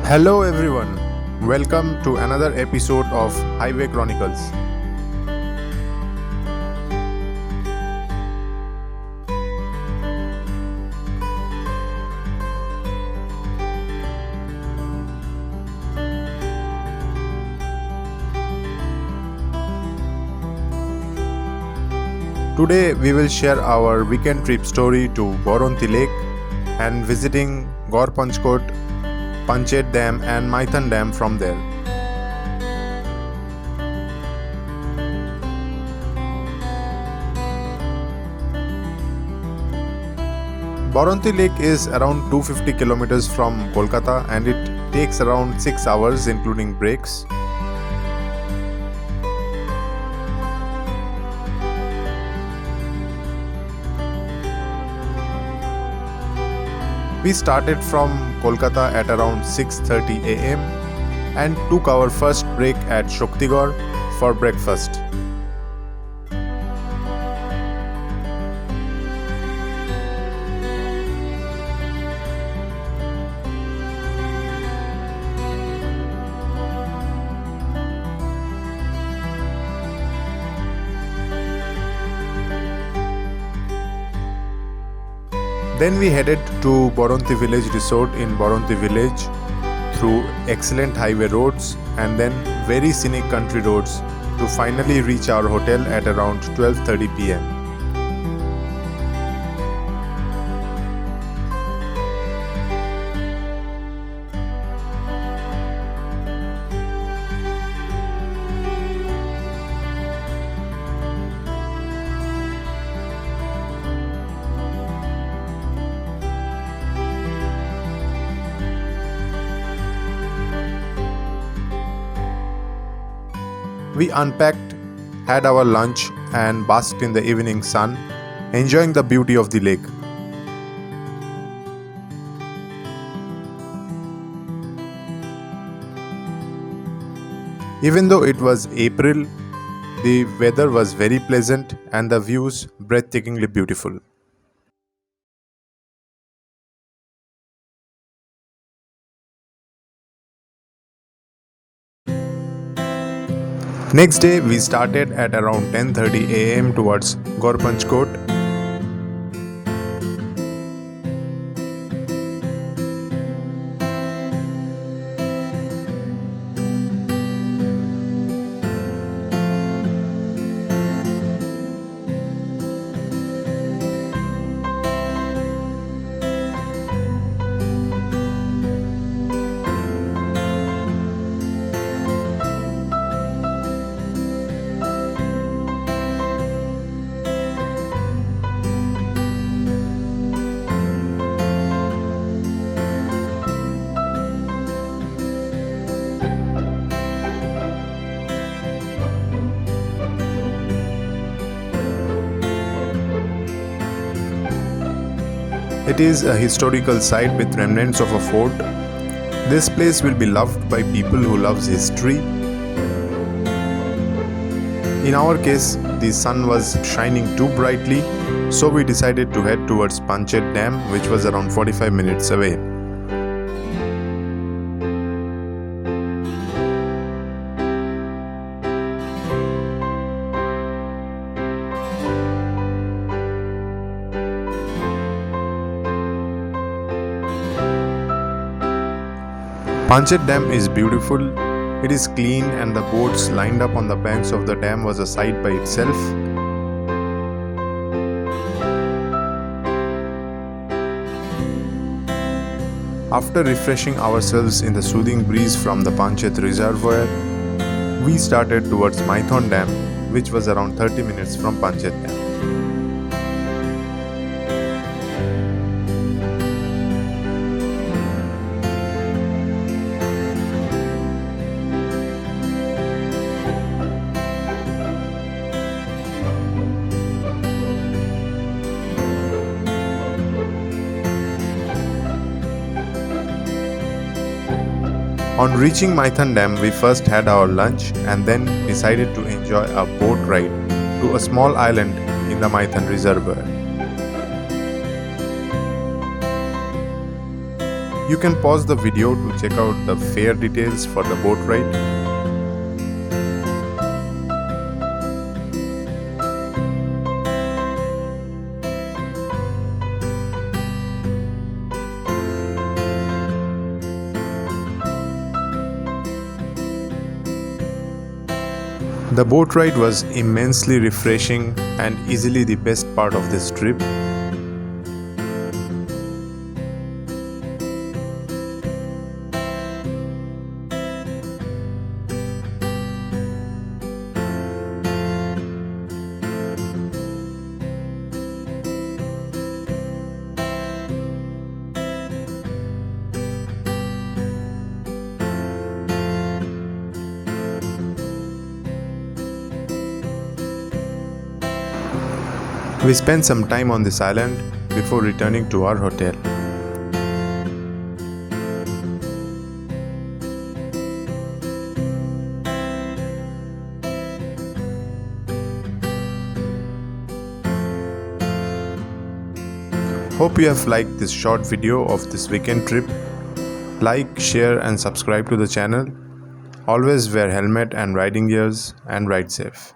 Hello everyone, welcome to another episode of Highway Chronicles. Today we will share our weekend trip story to Baranti Lake and visiting Garh Panchkot, Panchet Dam and Maithon Dam from there. Baranti Lake is around 250 kilometers from Kolkata and it takes around 6 hours including breaks. We started from Kolkata at around 6:30 am and took our first break at Shaktigarh for breakfast. Then we headed to Baranti Village Resort in Baranti Village through excellent highway roads and then very scenic country roads to finally reach our hotel at around 12:30 pm. We unpacked, had our lunch and basked in the evening sun, enjoying the beauty of the lake. Even though it was April, the weather was very pleasant and the views breathtakingly beautiful. Next day, we started at around 10:30 am towards Garh Panchkot. It is a historical site with remnants of a fort. This place will be loved by people who loves history. In our case, the sun was shining too brightly, so we decided to head towards Panchet Dam, which was around 45 minutes away. Panchet Dam is beautiful. It is clean and the boats lined up on the banks of the dam was a sight by itself. After refreshing ourselves in the soothing breeze from the Panchet reservoir, we started towards Maithon Dam, which was around 30 minutes from Panchet Dam. On reaching Maithon Dam, we first had our lunch and then decided to enjoy a boat ride to a small island in the Maithon reservoir. You can pause the video to check out the fare details for the boat ride. The boat ride was immensely refreshing and easily the best part of this trip. We spent some time on this island before returning to our hotel. Hope you have liked this short video of this weekend trip. Like, share and subscribe to the channel. Always wear helmet and riding gears and ride safe.